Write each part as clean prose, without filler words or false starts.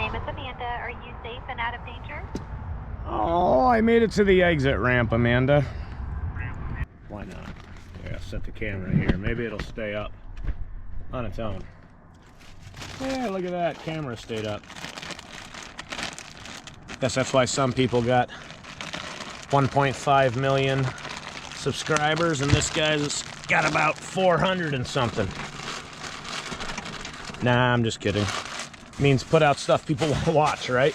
name is Amanda. Are you safe and out of danger? Oh, I made it to the exit ramp, Amanda. Why not? Yeah, set the camera here. Maybe it'll stay up on its own. Yeah, look at that. Camera stayed up. Guess that's why some people got 1.5 million subscribers and this guy's got about 400 and something. Nah, I'm just kidding. Means put out stuff people want to watch, right?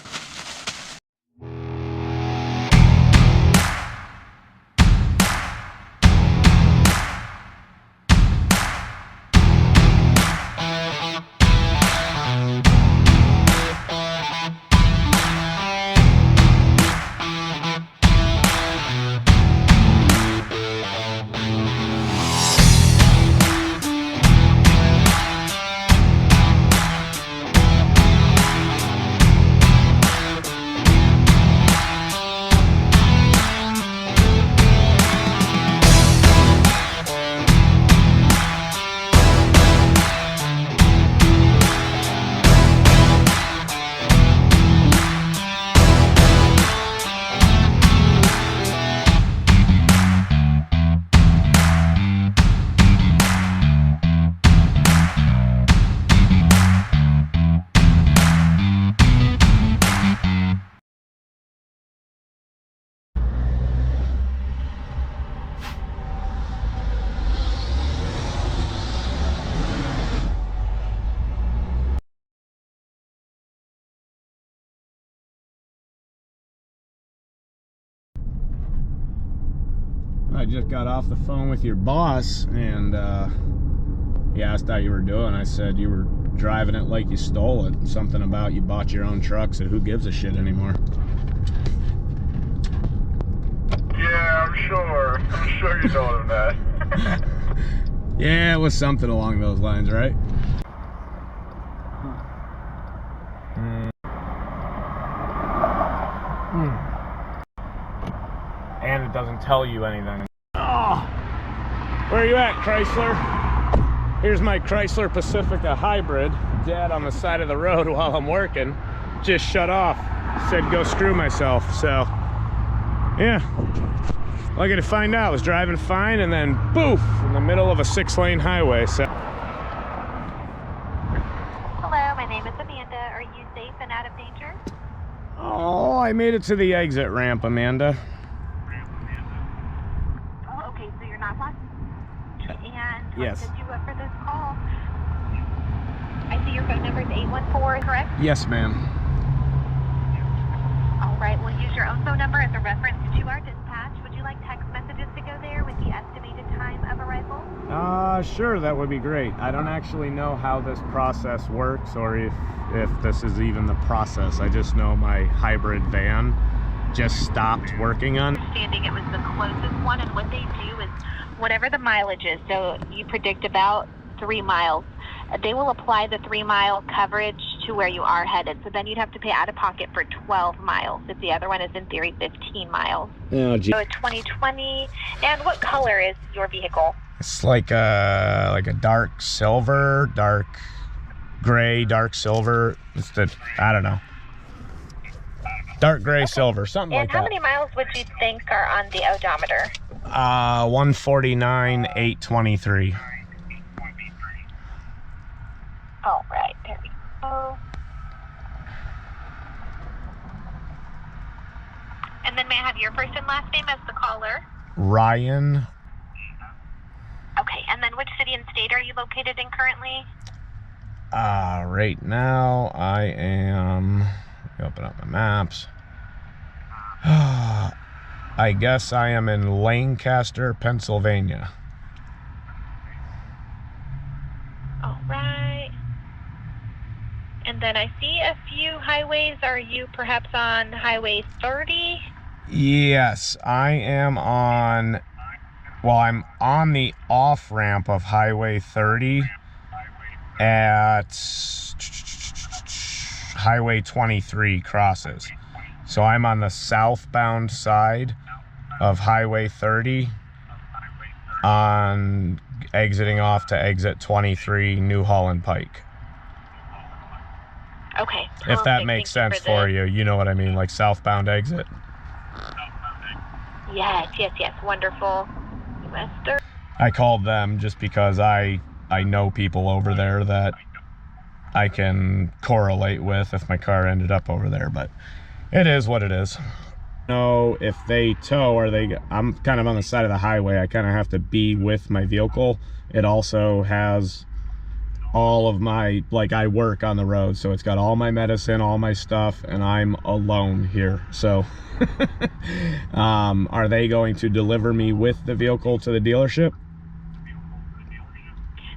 I just got off the phone with your boss and he asked how you were doing. I said you were driving it like you stole it. Something about you bought your own truck, so who gives a shit anymore? Yeah, I'm sure you told him that. Yeah, it was something along those lines, right? And it doesn't tell you anything. Oh, where are you at, Chrysler? Here's my Chrysler Pacifica Hybrid, dead on the side of the road while I'm working. Just shut off. Said go screw myself. So, yeah. Lucky to find out. I was driving fine and then poof, in the middle of a 6-lane highway. So. Hello, my name is Amanda. Are you safe and out of danger? Oh, I made it to the exit ramp, Amanda. Oh, okay, so you're not fine. And Yes. what set you up for this call? I see your phone number is 814, correct? Yes, ma'am. All right, we'll use your own phone number as a reference to our dispatch. Would you like text messages to go there with the estimated time of arrival? Sure, that would be great. I don't actually know how this process works or if this is even the process. I just know my hybrid van just stopped working on. Understanding it was the closest one, and what they do is whatever the mileage is, so you predict about 3 miles, they will apply the 3-mile coverage to where you are headed. So then you'd have to pay out of pocket for 12 miles if the other one is in theory 15 miles. Oh, gee. So a 2020. And what color is your vehicle? It's like a dark silver, dark gray, dark silver. It's the, I don't know. Dark gray, silver, something like And how that. many miles would you think are on the odometer? 149,823. All right, there we go. And then may I have your first and last name as the caller? Ryan. Okay, and then which city and state are you located in currently? Right now I am, let me open up my maps. I guess I am in Lancaster, Pennsylvania. All right. And then I see a few highways. Are you perhaps on Highway 30? Yes, I am on, well, I'm on the off-ramp of Highway 30 at Highway 23 crosses. So I'm on the southbound side of Highway 30 on exiting off to exit 23 New Holland Pike. Okay. If that perfect. makes Thank sense you for you, you know what I mean, like southbound exit. Yes, yes, yes. Wonderful. Western. I called them just because I know people over there that I can correlate with if my car ended up over there, but it is what it is. No, if they tow, I'm kind of on the side of the highway. I kind of have to be with my vehicle. It also has all of my, like, I work on the road, so it's got all my medicine, all my stuff, and I'm alone here. So are they going to deliver me with the vehicle to the dealership?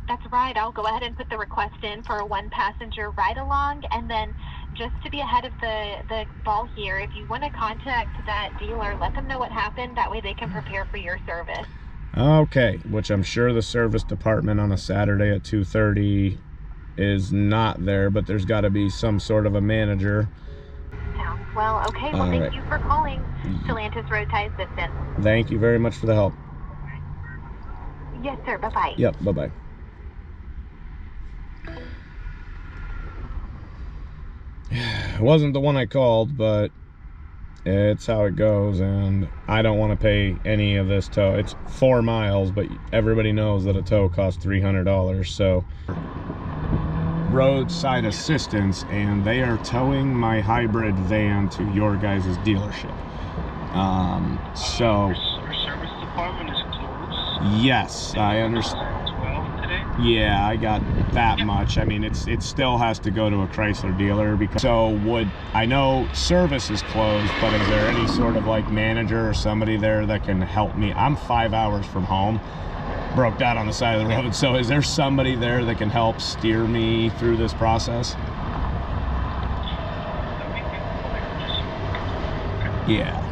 That's right. I'll go ahead and put the request in for a one-passenger ride-along, and then just to be ahead of the ball here, if you want to contact that dealer, let them know what happened. That way they can prepare for your service. Okay, which I'm sure the service department on a Saturday at 2:30 is not there, but there's got to be some sort of a manager. Sounds well. Okay. Well, thank you for calling Stellantis Road Tie Assistance. Thank you very much for the help. Yes, sir. Bye-bye. Yep, bye-bye. It wasn't the one I called, but it's how it goes, and I don't want to pay any of this tow. It's 4 miles, but everybody knows that a tow costs $300, so roadside assistance, and they are towing my hybrid van to your guys' dealership. So Our service department is closed. yes, I understand. 12 today. Yeah, I got that much. I mean, it still has to go to a Chrysler dealer, because I know service is closed, but is there any sort of like manager or somebody there that can help me? I'm 5 hours from home, broke down on the side of the road. So is there somebody there that can help steer me through this process? Yeah.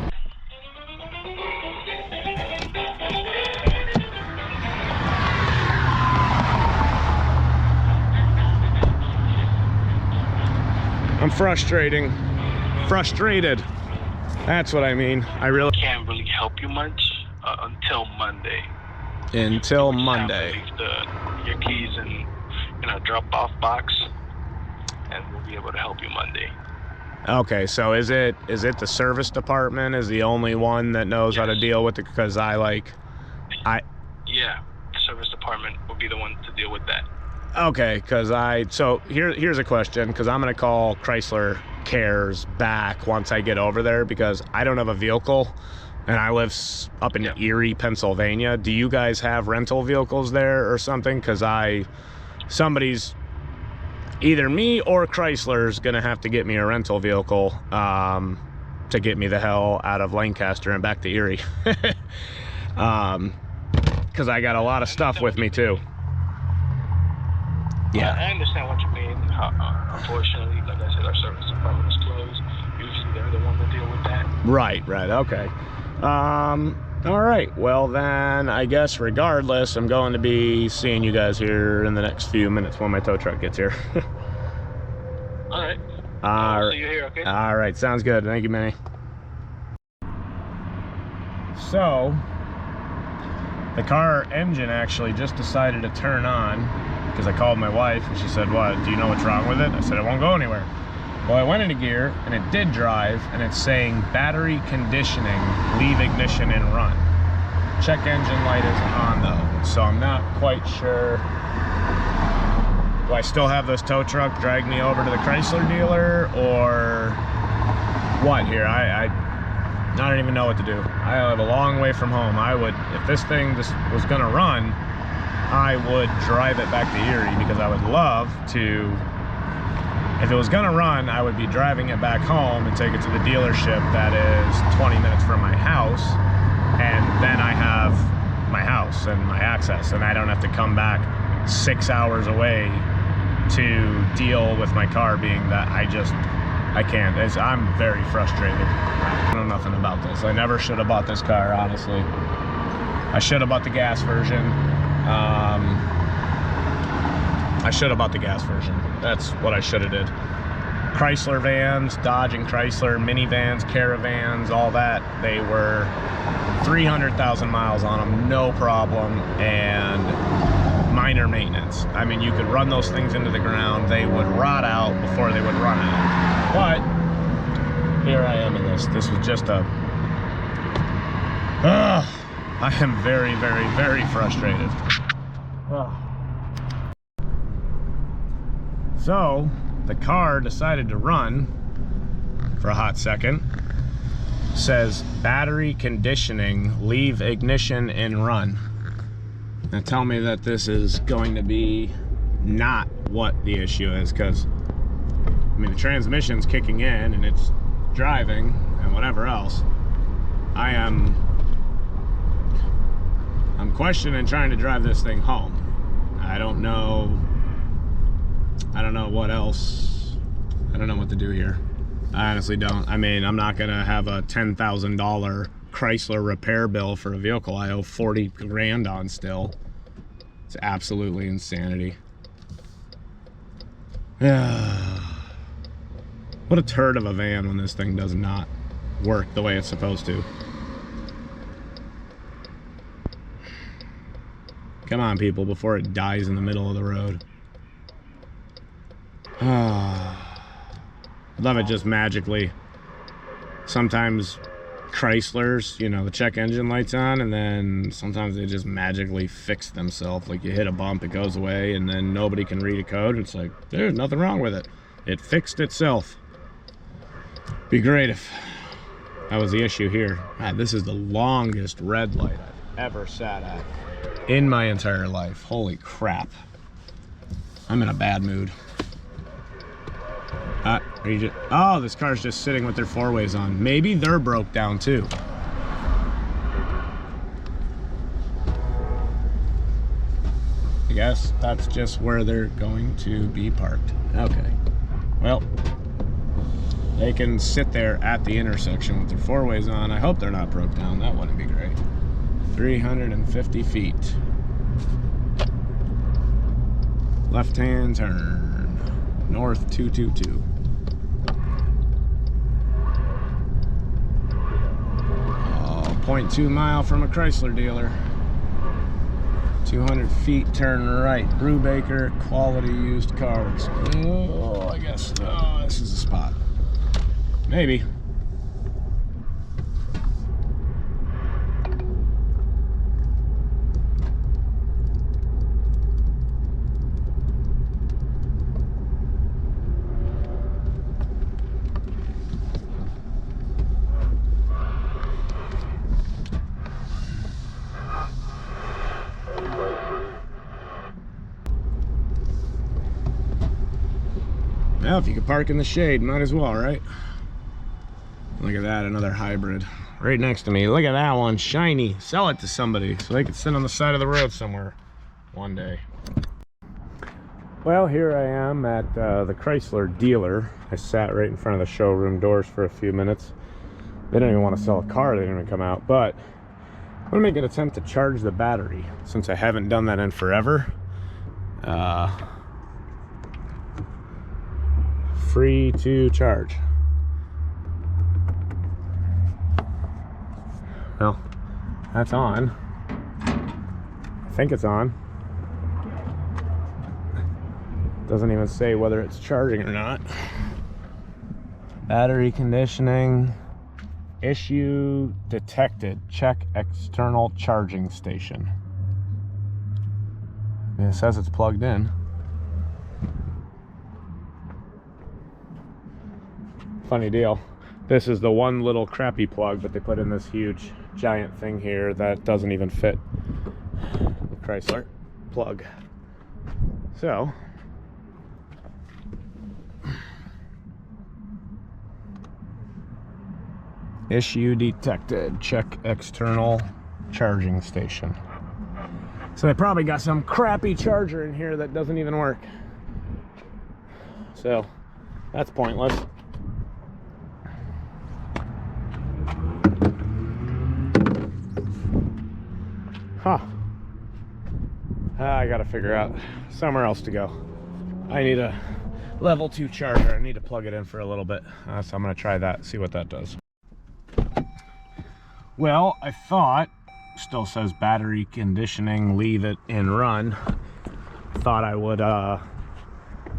I'm frustrated. That's what I mean. I really Can't really help you much until Monday. until Have to Monday. leave your keys in a drop-off box, and we'll be able to help you Monday. Okay, so is it the service department is the only one that knows how to Yes. deal with it? Because Yeah, the service department will be the one to deal with that. okay, because here's a question, because I'm gonna call Chrysler Cares back once I get over there, because I don't have a vehicle and I live up in Erie, Pennsylvania. Do you guys have rental vehicles there or something? Because somebody's, either me or Chrysler's gonna have to get me a rental vehicle to get me the hell out of Lancaster and back to Erie. Because I got a lot of stuff with me too. Yeah. I understand what you mean. Unfortunately, like I said, our service department is closed. Usually they're the one to deal with that. Right, okay. All right, well then, I guess regardless, I'm going to be seeing you guys here in the next few minutes when my tow truck gets here. All right. All See you here, okay? right, sounds good. Thank you, Manny. So, the car engine actually just decided to turn on, because I called my wife and she said, "What, do you know what's wrong with it?" I said, "It won't go anywhere." Well, I went into gear and it did drive, and it's saying battery conditioning, leave ignition and run. Check engine light is on though, so I'm not quite sure. Do I still have this tow truck drag me over to the Chrysler dealer, or what here? I don't even know what to do. I live a long way from home. I would, if this thing just was gonna run, I would drive it back to Erie, because I would love to. If it was gonna run, I would be driving it back home and take it to the dealership that is 20 minutes from my house, and then I have my house and my access, and I don't have to come back 6 hours away to deal with my car being that I can't. I'm very frustrated. I know nothing about this. I never should have bought this car, honestly. I should have bought the gas version. I should have bought the gas version. That's what I should have did. Chrysler vans, Dodge and Chrysler minivans, caravans, all that, they were 300,000 miles on them, no problem. And minor maintenance. I mean, you could run those things into the ground, they would rot out before they would run out. But here I am in this. This was just a... I am very, very, very frustrated. So, the car decided to run for a hot second. Says battery conditioning, leave ignition and run. Now tell me that this is going to be not what the issue is, because I mean the transmission's kicking in and it's driving and whatever else. I'm questioning trying to drive this thing home. I don't know what else. I don't know what to do here. I honestly don't. I mean, I'm not gonna have a $10,000 Chrysler repair bill for a vehicle I owe 40 grand on still. It's absolutely insanity. What a turd of a van when this thing does not work the way it's supposed to. Come on, people, before it dies in the middle of the road. Love it just magically. Sometimes Chryslers, you know, the check engine light's on, and then sometimes they just magically fix themselves. Like you hit a bump, it goes away, and then nobody can read a code. It's like, there's nothing wrong with it. It fixed itself. Be great if that was the issue here. God, this is the longest red light I've ever sat at in my entire life. Holy crap. I'm in a bad mood. Oh, this car's just sitting with their four-ways on. Maybe they're broke down too. I guess that's just where they're going to be parked. Okay. Well, they can sit there at the intersection with their four-ways on. I hope they're not broke down. That wouldn't be great. 350 feet. Left-hand turn. North 222. 0.2 mile from a Chrysler dealer. 200 feet, turn right. Brubaker quality used cars. Oh, I guess this is the spot. Maybe. Well, if you could park in the shade, might as well, right? Look at that, another hybrid. Right next to me. Look at that one, shiny. Sell it to somebody so they could sit on the side of the road somewhere one day. Well, here I am at the Chrysler dealer. I sat right in front of the showroom doors for a few minutes. They didn't even want to sell a car, they didn't even come out. But I'm gonna make an attempt to charge the battery since I haven't done that in forever. Free to charge. Well, that's on. I think it's on. Doesn't even say whether it's charging or not. Battery conditioning. Issue detected. Check external charging station. It says it's plugged in. Funny deal. This is the one little crappy plug, but they put in this huge giant thing here that doesn't even fit the Chrysler plug. So issue detected. Check external charging station. So they probably got some crappy charger in here that doesn't even work. So that's pointless. Huh. I gotta figure out somewhere else to go. I need a level 2 charger. I need to plug it in for a little bit. So I'm gonna try that, see what that does. Well, I thought, still says battery conditioning, leave it and run. thought I would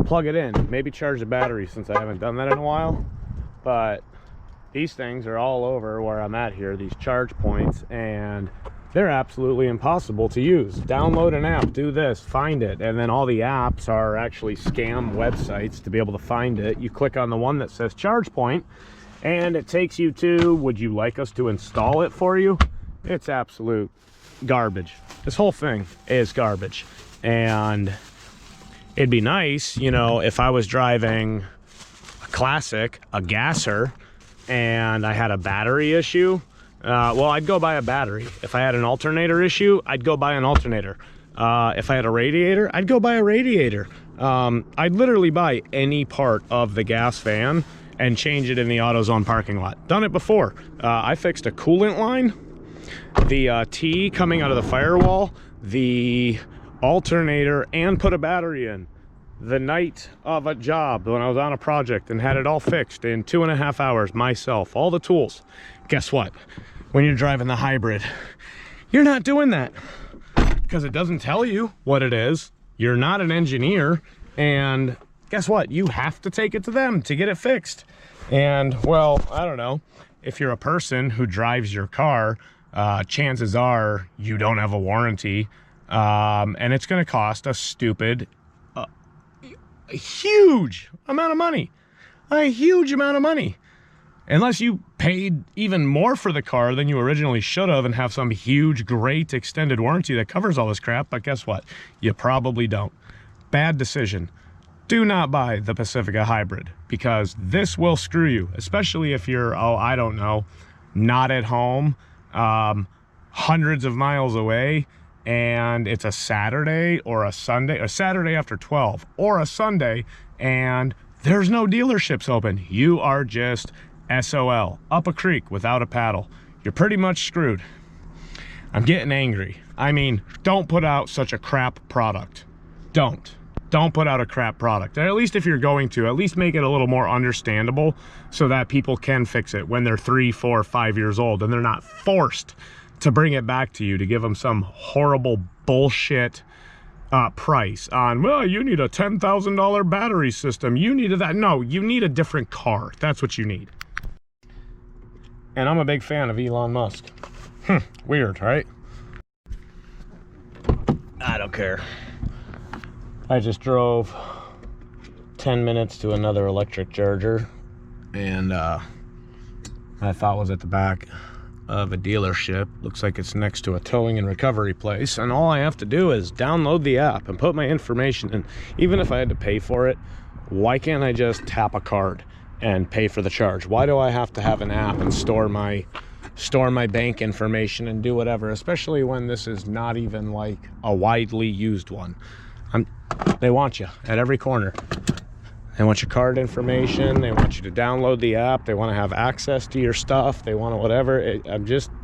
plug it in, maybe charge the battery, since I haven't done that in a while. But these things are all over where I'm at here, these charge points, and they're absolutely impossible to use. Download an app, do this, find it, and then all the apps are actually scam websites to be able to find it. You click on the one that says charge point, and it takes you to, would you like us to install it for you? It's absolute garbage. This whole thing is garbage. And it'd be nice, you know, if I was driving a classic, a gasser, and I had a battery issue, well, I'd go buy a battery. If I had an alternator issue, I'd go buy an alternator. If I had a radiator, I'd go buy a radiator. I'd literally buy any part of the gas fan and change it in the AutoZone parking lot. Done it before. I fixed a coolant line, the T coming out of the firewall, the alternator, and put a battery in the night of a job when I was on a project, and had it all fixed in 2.5 hours myself, all the tools. Guess what? When you're driving the hybrid, you're not doing that because it doesn't tell you what it is. You're not an engineer, and guess what? You have to take it to them to get it fixed. And well, I don't know, if you're a person who drives your car, chances are you don't have a warranty, and it's going to cost a stupid, a huge amount of money. A huge amount of money. Unless you paid even more for the car than you originally should have and have some huge, great extended warranty that covers all this crap. But guess what? You probably don't. Bad decision. Do not buy the Pacifica Hybrid, because this will screw you, especially if you're, oh, I don't know, not at home, hundreds of miles away, and it's a Saturday or a Sunday, a Saturday after 12, or a Sunday, and there's no dealerships open. You are just SOL, up a creek without a paddle. You're pretty much screwed. I'm getting angry. I mean, don't put out such a crap product. Don't put out a crap product. At least if you're going to, at least make it a little more understandable so that people can fix it when they're 3, 4, 5 years old, and they're not forced to bring it back to you to give them some horrible bullshit price on, well, you need a $10,000 battery system. You need that. No, you need a different car. That's what you need. And I'm a big fan of Elon Musk. Weird, right? I don't care. I just drove 10 minutes to another electric charger, and my thought was at the back of a dealership. Looks like it's next to a towing and recovery place, and all I have to do is download the app and put my information in. Even if I had to pay for it, why can't I just tap a card and pay for the charge? Why do I have to have an app and store my bank information and do whatever, especially when this is not even like a widely used one? They want you at every corner. They want your card information. They want you to download the app. They want to have access to your stuff. They want to whatever.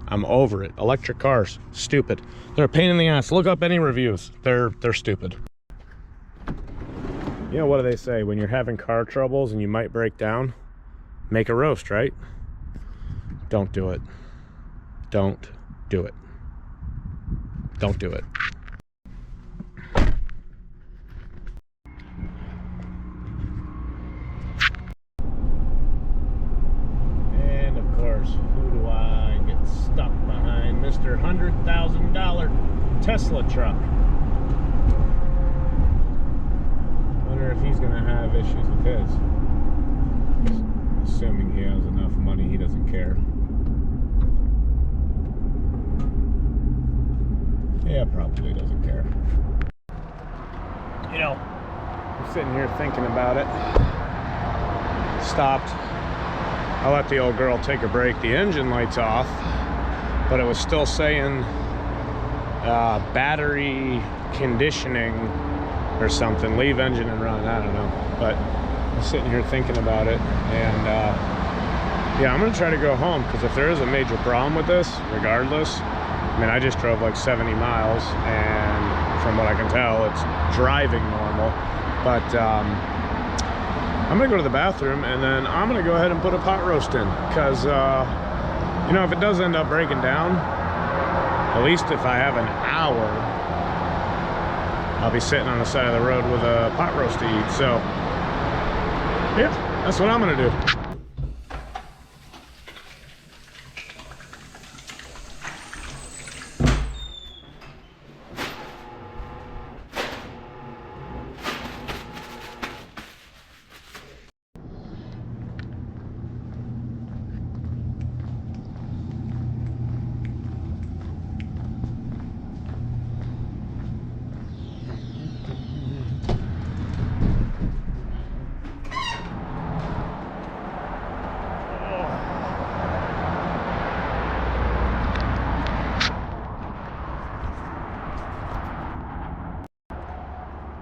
I'm over it. Electric cars, stupid. They're a pain in the ass. Look up any reviews. They're stupid. You know, what do they say? When you're having car troubles and you might break down, make a roast, right? Don't do it. Don't do it. Don't do it. And of course, who do I get stuck behind? Mr. $100,000 Tesla truck. Wonder if he's gonna have issues with his. Assuming he has enough money, he doesn't care. Yeah, probably doesn't care. You know, I'm sitting here thinking about it. Stopped. I let the old girl take a break. The engine light's off, but it was still saying battery conditioning or something. Leave engine and run. I don't know. But I'm sitting here thinking about it, and yeah, I'm gonna try to go home, because if there is a major problem with this, regardless, I mean, I just drove like 70 miles, and from what I can tell, it's driving normal. But I'm gonna go to the bathroom, and then I'm gonna go ahead and put a pot roast in, because you know, if it does end up breaking down, at least if I have an hour, I'll be sitting on the side of the road with a pot roast to eat. So yeah, that's what I'm gonna do.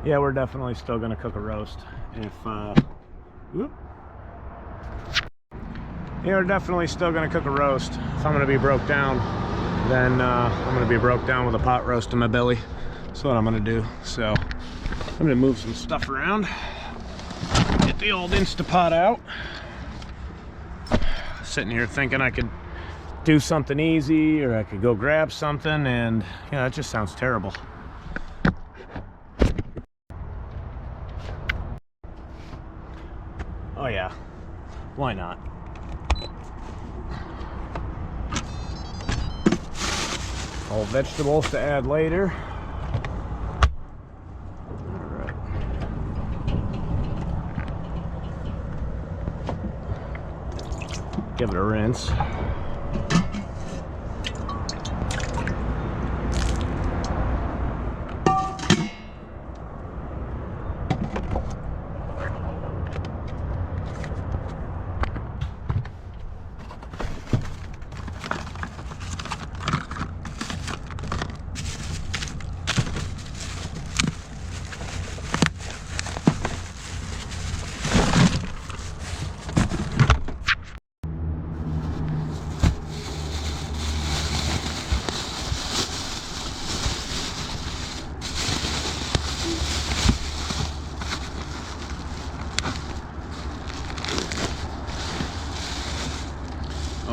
Yeah, we're definitely still gonna cook a roast. Yeah, we're definitely still gonna cook a roast. If I'm gonna be broke down, then I'm gonna be broke down with a pot roast in my belly. That's what I'm gonna do. So I'm gonna move some stuff around, get the old Instapot out. Sitting here thinking I could do something easy, or I could go grab something, and yeah, that just sounds terrible. Oh yeah, why not? All vegetables to add later. All right. Give it a rinse.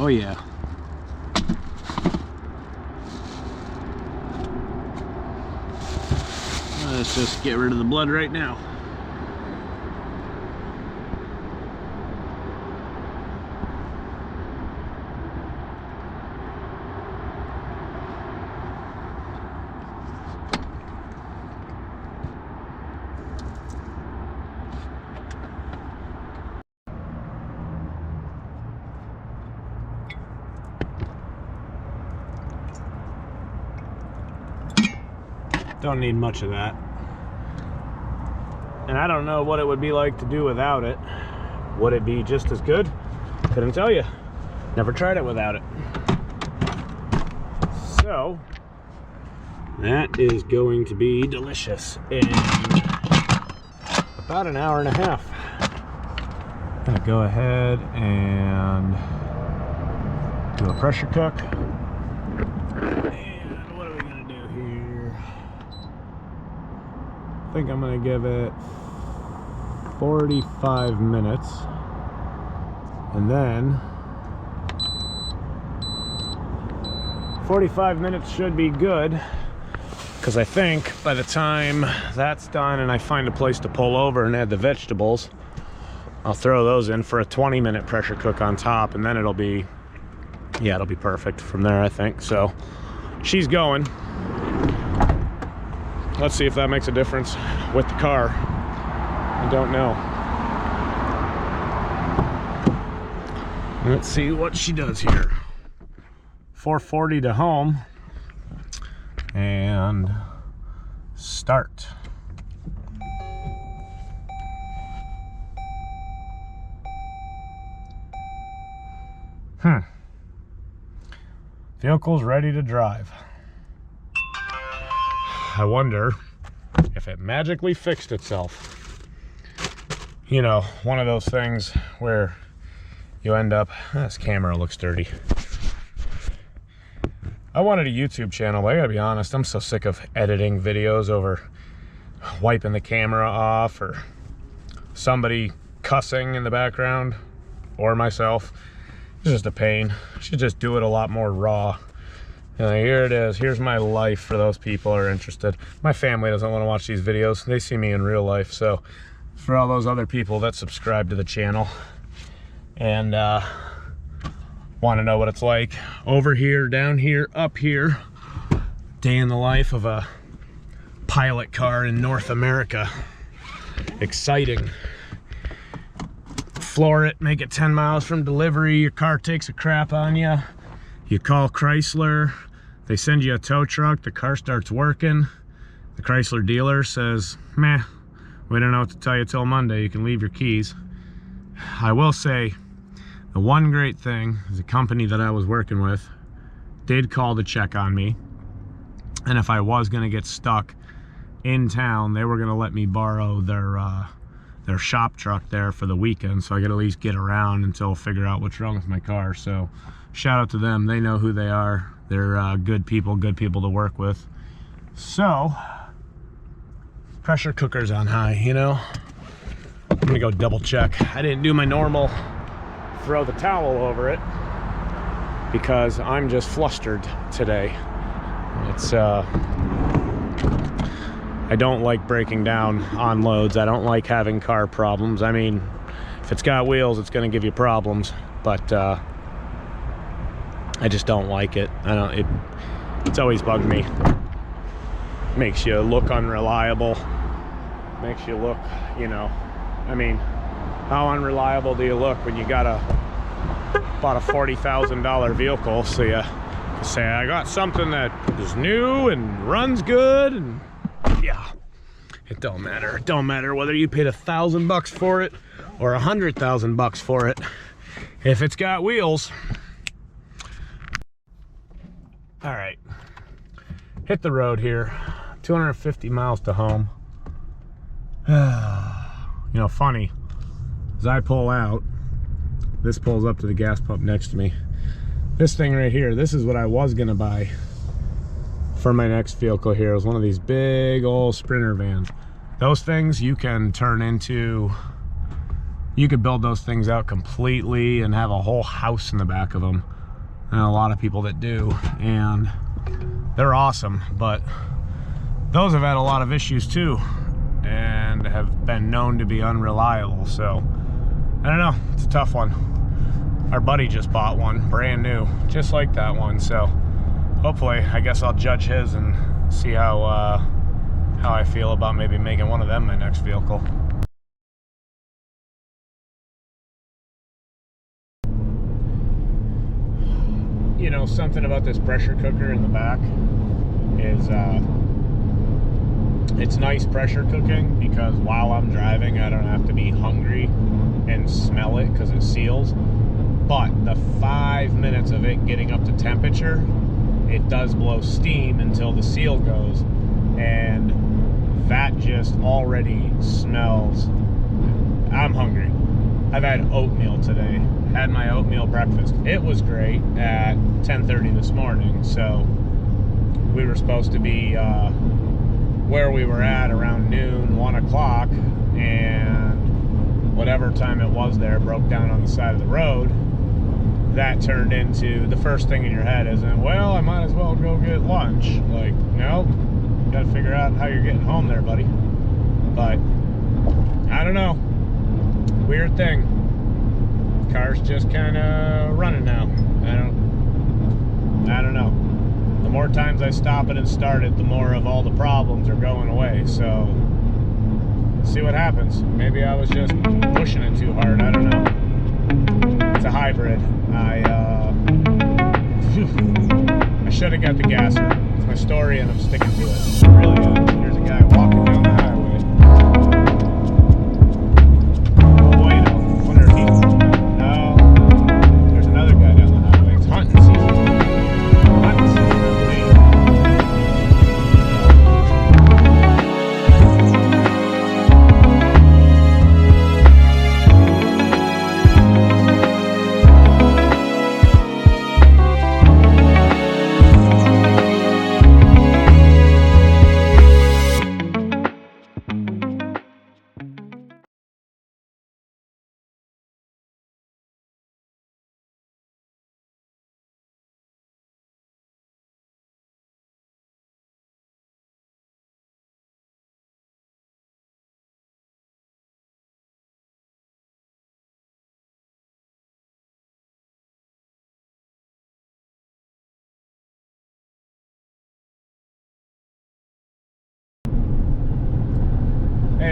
Oh yeah. Let's just get rid of the blood right now. Don't need much of that. And I don't know what it would be like to do without it. Would it be just as good? Couldn't tell you. Never tried it without it. So, that is going to be delicious in about an hour and a half. I'm gonna go ahead and do a pressure cook. I think I'm going to give it 45 minutes, and then 45 minutes should be good, because I think by the time that's done and I find a place to pull over and add the vegetables, I'll throw those in for a 20-minute pressure cook on top, and then it'll be, yeah, it'll be perfect from there, I think. So she's going. Let's see if that makes a difference with the car. I don't know. Let's see what she does here. 440 to home. And start. Vehicle's ready to drive. I wonder if it magically fixed itself. You know, one of those things where you end up, this camera looks dirty. I wanted a YouTube channel, but I gotta be honest, I'm so sick of editing videos over wiping the camera off or somebody cussing in the background or myself. It's just a pain. I should just do it a lot more raw Here it is. Here's my life for those people who are interested. My family doesn't want to watch these videos. They see me in real life. So for all those other people that subscribe to the channel and want to know what it's like over here, down here, up here, day in the life of a pilot car in North America. Exciting. Floor it, make it 10 miles from delivery. Your car takes a crap on you. You call Chrysler. They send you a tow truck, the car starts working. The Chrysler dealer says, meh, we don't know what to tell you till Monday, you can leave your keys. I will say, the one great thing is the company that I was working with did call to check on me. And if I was gonna get stuck in town, they were gonna let me borrow their shop truck there for the weekend, so I could at least get around until figure out what's wrong with my car. So shout out to them, they know who they are. They're good people to work with. So, pressure cooker's on high, you know? I'm gonna go double check. I didn't do my normal throw the towel over it because I'm just flustered today. It's, I don't like breaking down on loads. I don't like having car problems. I mean, if it's got wheels, it's gonna give you problems, but I just don't like it. It's always bugged me. Makes you look unreliable. Makes you look, you know, I mean, how unreliable do you look when you bought a $40,000 vehicle, so you say, I got something that is new and runs good, and yeah, it don't matter. It don't matter whether you paid $1,000 for it or $100,000 for it. If it's got wheels. All right, hit the road here, 250 miles to home. You know, funny, as I pull out, this pulls up to the gas pump next to me. This thing right here, this is what I was gonna buy for my next vehicle here. It was one of these big old Sprinter vans. Those things you can turn into, you could build those things out completely and have a whole house in the back of them. And a lot of people that do, and they're awesome, but those have had a lot of issues too and have been known to be unreliable. So I don't know, it's a tough one. Our buddy just bought one brand new just like that one, so hopefully, I guess I'll judge his and see how I feel about maybe making one of them my next vehicle. You know, something about this pressure cooker in the back is it's nice pressure cooking because while I'm driving I don't have to be hungry and smell it because it seals. But the 5 minutes of it getting up to temperature, it does blow steam until the seal goes, and that just already smells. I'm hungry. I've had oatmeal today. Had my oatmeal breakfast. It was great at 10:30 this morning. So we were supposed to be where we were at around noon, 1 o'clock, and whatever time it was there broke down on the side of the road. That turned into the first thing in your head isn't, well, I might as well go get lunch. Like, no, you gotta figure out how you're getting home there, buddy. But I don't know. Weird thing. Car's just kind of running now. I don't know. The more times I stop it and start it, the more of all the problems are going away. So, see what happens. Maybe I was just pushing it too hard. I don't know. It's a hybrid. I should have got the gasser. It's my story, and I'm sticking to it. I really am. Here's a guy walking down the highway.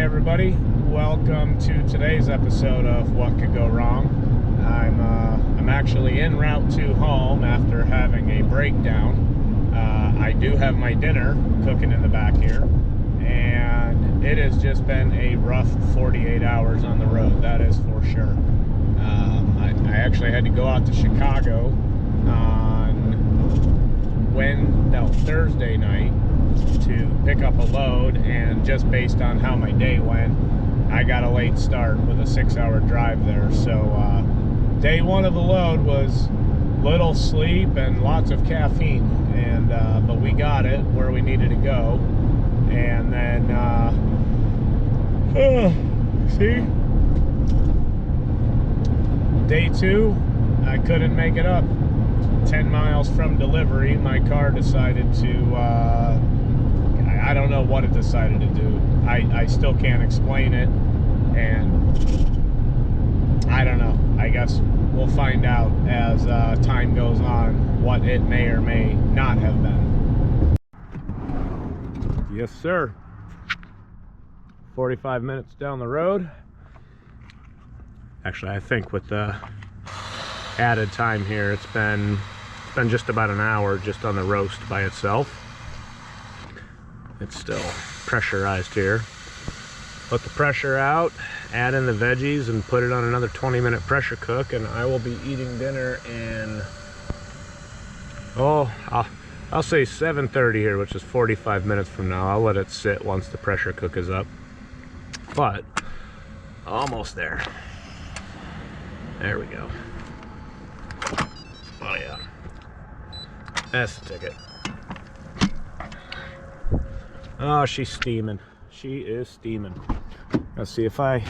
everybody, welcome to today's episode of What Could Go Wrong. I'm actually en route to home after having a breakdown. I do have my dinner cooking in the back here, and it has just been a rough 48 hours on the road, that is for sure. I actually had to go out to Chicago on Thursday night to pick up a load, and just based on how my day went, I got a late start with a 6-hour drive there. So day one of the load was little sleep and lots of caffeine, and but we got it where we needed to go. And then see, day two, I couldn't make it up. 10 miles from delivery, my car decided to I don't know what it decided to do. I still can't explain it, and I don't know. I guess we'll find out as time goes on what it may or may not have been. Yes, sir. 45 minutes down the road. Actually, I think with the added time here, it's been just about an hour just on the roast by itself. It's still pressurized here. Put the pressure out, add in the veggies, and put it on another 20-minute pressure cook, and I will be eating dinner in, I'll say 7:30 here, which is 45 minutes from now. I'll let it sit once the pressure cook is up, but almost there. There we go. Oh yeah, that's the ticket. Oh, she's steaming. She is steaming. Let's see if I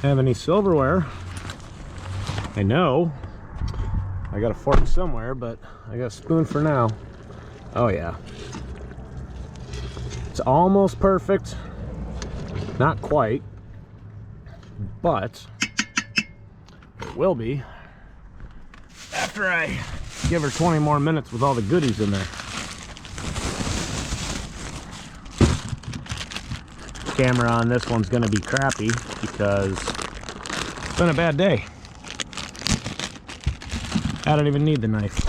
have any silverware. I know I got a fork somewhere, but I got a spoon for now. Oh yeah, it's almost perfect. Not quite, but it will be after I give her 20 more minutes with all the goodies in there. Camera on this one's gonna be crappy because it's been a bad day. I don't even need the knife.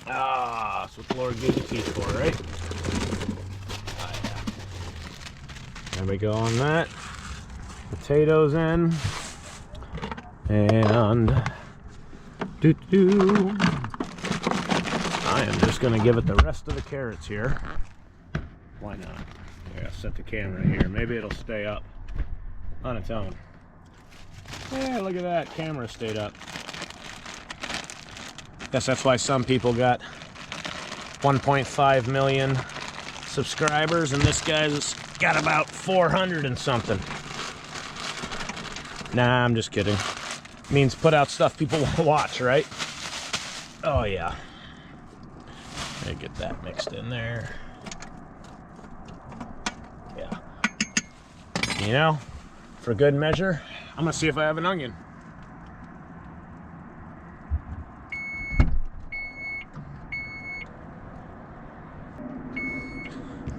Ah, that's what the Lord gave the teeth for, right? Oh, yeah. There we go on that. Potatoes in. And I am just gonna give it the rest of the carrots here. Why not? I gotta set the camera here. Maybe it'll stay up on its own. Yeah, look at that. Camera stayed up. Guess that's why some people got 1.5 million subscribers, and this guy's got about 400 and something. Nah, I'm just kidding. Means put out stuff people want to watch, right? Oh yeah. Gotta get that mixed in there. Yeah. You know, for good measure, I'm gonna see if I have an onion.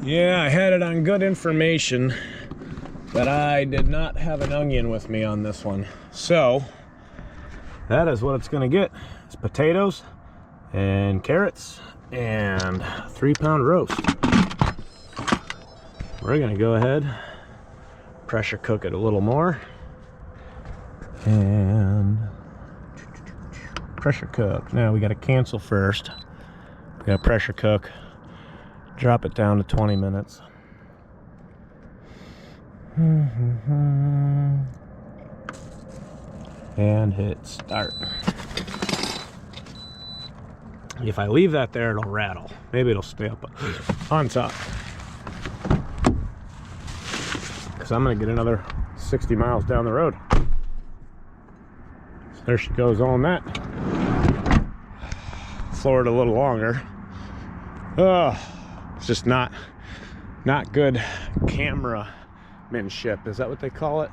Yeah, I had it on good information, but I did not have an onion with me on this one. So that is what it's gonna get. It's potatoes and carrots and 3-pound roast. We're gonna go ahead, pressure cook it a little more, and pressure cook. Now we gotta cancel first. We gotta pressure cook, drop it down to 20 minutes. And hit start. If I leave that there, it'll rattle. Maybe it'll stay up on top. Because I'm going to get another 60 miles down the road. So there she goes on that. Floor it a little longer. Oh, it's just not good cameramanship. Is that what they call it?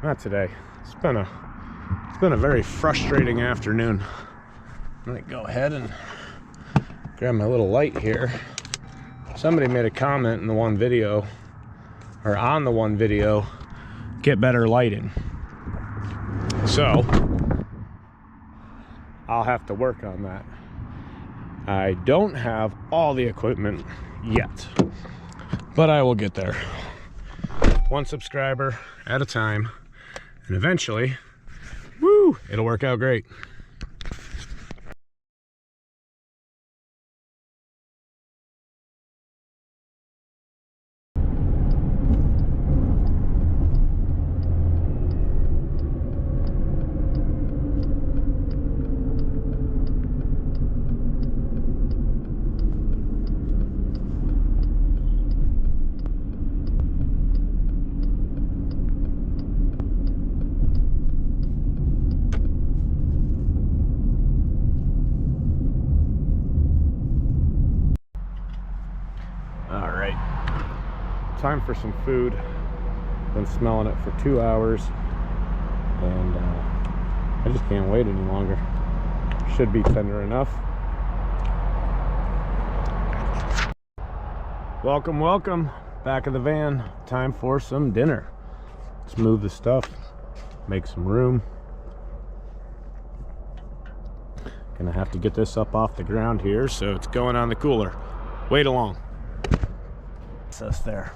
Not today. It's been a very frustrating afternoon. I'm gonna go ahead and grab my little light here. Somebody made a comment in the one video or on the one video, get better lighting. So I'll have to work on that. I don't have all the equipment yet, but I will get there. One subscriber at a time, and eventually, woo, it'll work out great. Time for some food. Been smelling it for 2 hours, and I just can't wait any longer. Should be tender enough. Welcome, welcome. Back of the van. Time for some dinner. Let's move the stuff, make some room. Gonna have to get this up off the ground here, so it's going on the cooler. Wait along. It's us there.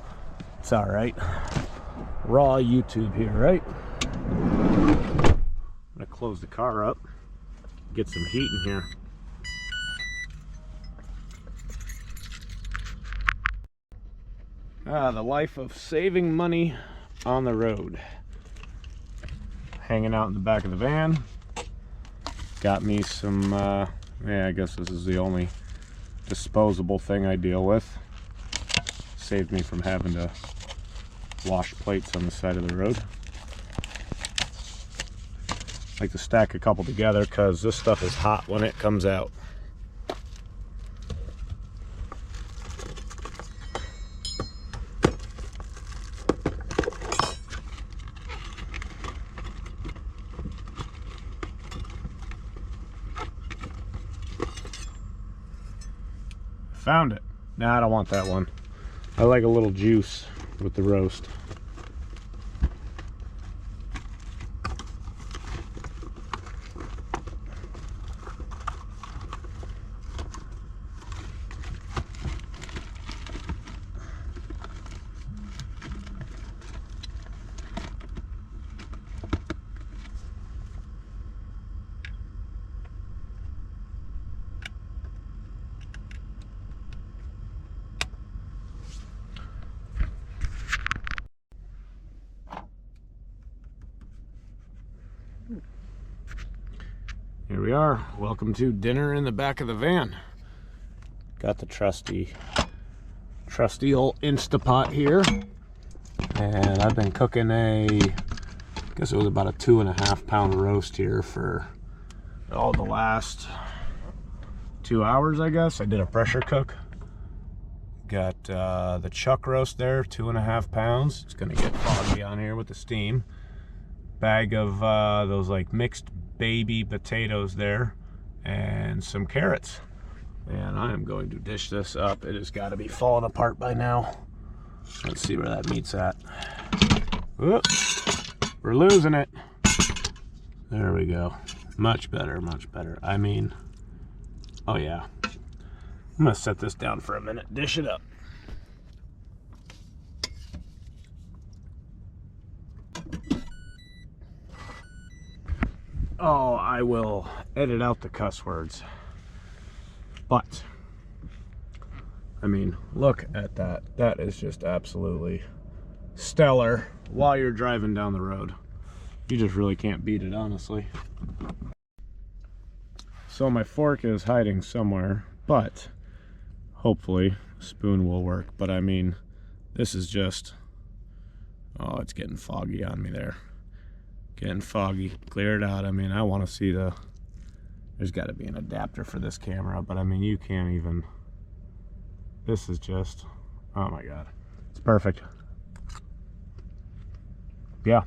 It's all right. Raw YouTube here, right? I'm gonna close the car up, get some heat in here. The life of saving money on the road. Hanging out in the back of the van. Got me some, yeah, I guess this is the only disposable thing I deal with. Saved me from having to wash plates on the side of the road. Like to stack a couple together because this stuff is hot when it comes out. Found it. Nah, I don't want that one. I like a little juice with the roast. Here we are. Welcome to dinner in the back of the van. Got the trusty old Instapot here, and I've been cooking I guess it was about a 2.5 pound roast here for the last 2 hours. I guess I did a pressure cook. Got the chuck roast there, 2.5 pounds. It's gonna get foggy on here with the steam. Bag of those like mixed baby potatoes there, and some carrots. And I am going to dish this up. It has got to be falling apart by now. Let's see where that meat's at. Whoop. We're losing it. There we go. Much better, much better. I mean, oh yeah. I'm gonna set this down for a minute, dish it up. Oh, I will edit out the cuss words. But, I mean, look at that. That is just absolutely stellar while you're driving down the road. You just really can't beat it, honestly. So my fork is hiding somewhere, but hopefully a spoon will work. But I mean, this is just, oh, it's getting foggy on me there. Getting foggy. Clear it out. I mean, I want to see there's got to be an adapter for this camera, but I mean, you can't even. This is just, oh my God. It's perfect. Yeah,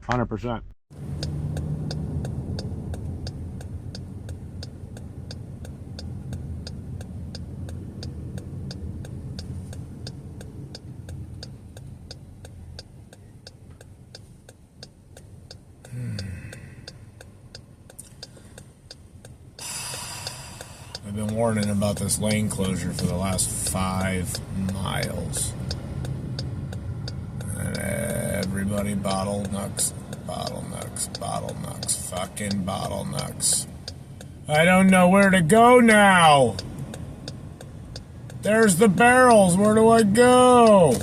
100%. I've been warning about this lane closure for the last 5 miles. And everybody bottlenecks, fucking bottlenecks. I don't know where to go now. There's the barrels. Where do I go?